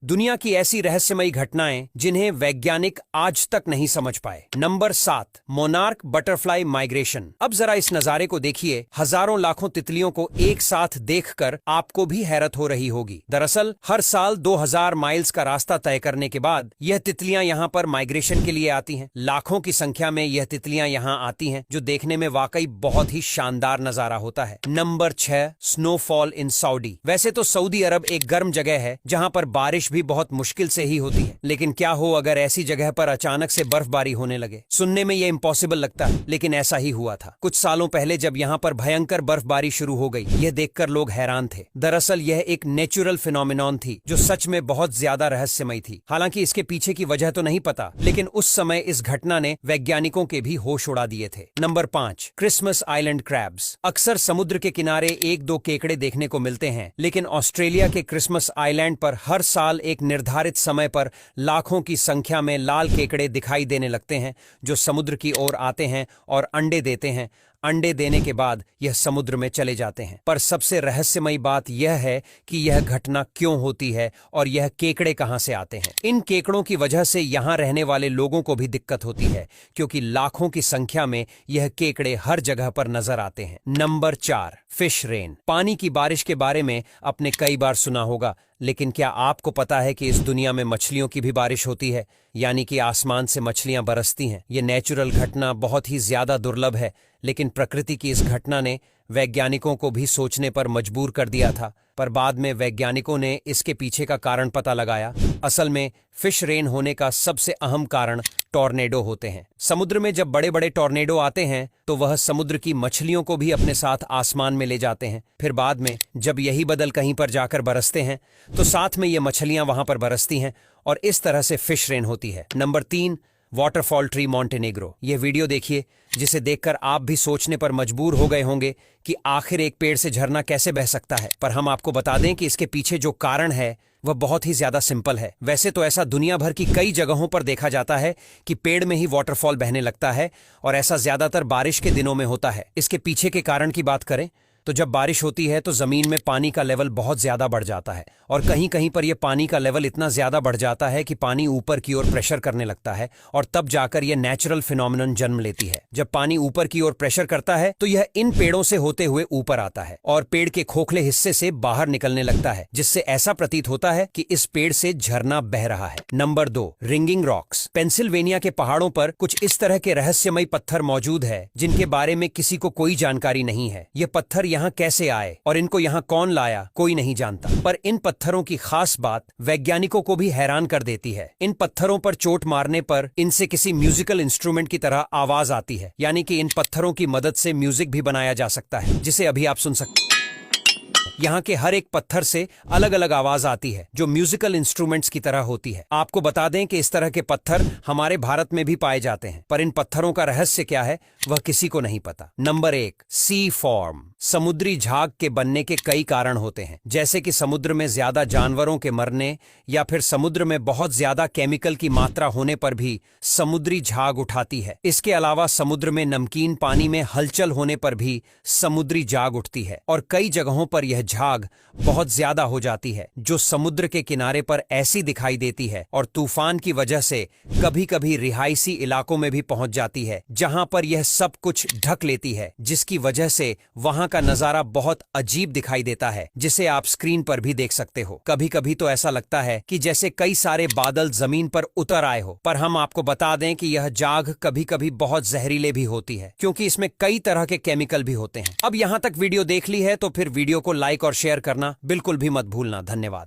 दुनिया की ऐसी रहस्यमयी घटनाएं जिन्हें वैज्ञानिक आज तक नहीं समझ पाए। Number 7, monarch butterfly migration. अब जरा इस नजारे को देखिए। हजारों लाखों तितलियों को एक साथ देखकर आपको भी हैरत हो रही होगी। दरअसल हर साल 2000 माइल्स का रास्ता तय करने के बाद यह तितलियां यहाँ पर माइग्रेशन के लिए आती हैं। लाखों की संख्या में यह तितलियां यहाँ आती हैं, जो देखने में वाकई बहुत ही शानदार नजारा होता है। Number 6, snowfall in Saudi. वैसे तो सऊदी अरब एक गर्म जगह है जहाँ पर बारिश भी बहुत मुश्किल से ही होती है, लेकिन क्या हो अगर ऐसी जगह पर अचानक से बर्फबारी होने लगे। सुनने में यह इम्पॉसिबल लगता है, लेकिन ऐसा ही हुआ था। कुछ सालों पहले जब यहाँ पर भयंकर बर्फबारी शुरू हो गई, यह देखकर लोग हैरान थे। दरअसल यह एक नेचुरल फिनोमिनॉन थी जो सच में बहुत ज्यादा रहस्यमयी थी। हालांकि इसके पीछे की वजह तो नहीं पता, लेकिन उस समय इस घटना ने वैज्ञानिकों के भी होश उड़ा दिए थे। Number 5, Christmas island crabs. अक्सर समुद्र के किनारे एक दो केकड़े देखने को मिलते हैं, लेकिन ऑस्ट्रेलिया के क्रिसमस आइलैंड पर हर साल एक निर्धारित समय पर लाखों की संख्या में लाल केकड़े दिखाई देने लगते हैं, जो समुद्र की ओर आते हैं और अंडे देते हैं। अंडे देने के बाद यह समुद्र में चले जाते हैं। पर सबसे रहस्यमयी बात यह है कि यह घटना क्यों होती है और यह केकड़े कहां से आते हैं। इन केकड़ों की वजह से यहां रहने वाले लोगों को भी दिक्कत होती है, क्योंकि लाखों की संख्या में यह केकड़े हर जगह पर नजर आते हैं। Number 4, fish rain. पानी की बारिश के बारे में आपने कई बार सुना होगा, लेकिन क्या आपको पता है कि इस दुनिया में मछलियों की भी बारिश होती है, यानी कि आसमान से मछलियां बरसती हैं। ये नेचुरल घटना बहुत ही ज्यादा दुर्लभ है, लेकिन प्रकृति की इस घटना ने वैज्ञानिकों को भी सोचने पर मजबूर कर दिया था। पर बाद में वैज्ञानिकों ने इसके पीछे का कारण पता लगाया। असल में फिश रेन होने का सबसे अहम कारण टॉर्नेडो होते हैं। समुद्र में जब बड़े बड़े टॉर्नेडो आते हैं तो वह समुद्र की मछलियों को भी अपने साथ आसमान में ले जाते हैं। फिर बाद में जब यही बदल कहीं पर जाकर बरसते हैं तो साथ में ये मछलियां वहां पर बरसती हैं, और इस तरह से फिश रेन होती है। Number 3, waterfall tree Montenegro. यह वीडियो देखिए, जिसे देखकर आप भी सोचने पर मजबूर हो गए होंगे कि आखिर एक पेड़ से झरना कैसे बह सकता है। पर हम आपको बता दें कि इसके पीछे जो कारण है वह बहुत ही ज्यादा सिंपल है। वैसे तो ऐसा दुनिया भर की कई जगहों पर देखा जाता है कि पेड़ में ही वाटरफॉल बहने लगता है, और ऐसा ज्यादातर बारिश के दिनों में होता है। इसके पीछे के कारण की बात करें तो जब बारिश होती है तो जमीन में पानी का लेवल बहुत ज्यादा बढ़ जाता है, और कहीं कहीं पर यह पानी का लेवल इतना ज्यादा बढ़ जाता है कि पानी ऊपर की ओर प्रेशर करने लगता है, और तब जाकर यह नेचुरल फिनोमिनन जन्म लेती है। जब पानी ऊपर की ओर प्रेशर करता है तो यह इन पेड़ों से होते हुए ऊपर आता है और पेड़ के खोखले हिस्से से बाहर निकलने लगता है, जिससे ऐसा प्रतीत होता है कि इस पेड़ से झरना बह रहा है। Number 2, ringing rocks. पेंसिल्वेनिया के पहाड़ों पर कुछ इस तरह के रहस्यमयी पत्थर मौजूद है जिनके बारे में किसी को कोई जानकारी नहीं है। ये पत्थर यहाँ कैसे आए और इनको यहाँ कौन लाया, कोई नहीं जानता। पर इन पत्थरों की खास बात वैज्ञानिकों को भी हैरान कर देती है। इन पत्थरों पर चोट मारने पर इनसे किसी म्यूजिकल इंस्ट्रूमेंट की तरह आवाज आती है, यानी कि इन पत्थरों की मदद से म्यूजिक भी बनाया जा सकता है, जिसे अभी आप सुन सकते हैं। यहाँ के हर एक पत्थर से अलग अलग आवाज आती है, जो म्यूजिकल इंस्ट्रूमेंट्स की तरह होती है। आपको बता दें कि इस तरह के पत्थर हमारे भारत में भी पाए जाते हैं, पर इन पत्थरों का रहस्य क्या है वह किसी को नहीं पता। नंबर 1, सी फॉर्म। समुद्री झाग के बनने के कई कारण होते हैं, जैसे कि समुद्र में ज्यादा जानवरों के मरने, या फिर समुद्र में बहुत ज्यादा केमिकल की मात्रा होने पर भी समुद्री झाग उठाती है। इसके अलावा समुद्र में नमकीन पानी में हलचल होने पर भी समुद्री झाग उठती है, और कई जगहों पर यह झाग बहुत ज्यादा हो जाती है, जो समुद्र के किनारे पर ऐसी दिखाई देती है और तूफान की वजह से कभी कभी रिहायशी इलाकों में भी पहुंच जाती है, जहां पर यह सब कुछ ढक लेती है, जिसकी वजह से वहां का नजारा बहुत अजीब दिखाई देता है, जिसे आप स्क्रीन पर भी देख सकते हो। कभी कभी तो ऐसा लगता है कि जैसे कई सारे बादल जमीन पर उतर आए हो। पर हम आपको बता दें कि यह झाग कभी कभी बहुत जहरीले भी होती है, क्योंकि इसमें कई तरह के केमिकल भी होते हैं। अब यहां तक वीडियो देख ली है तो फिर वीडियो को लाइक और शेयर करना बिल्कुल भी मत भूलना। धन्यवाद।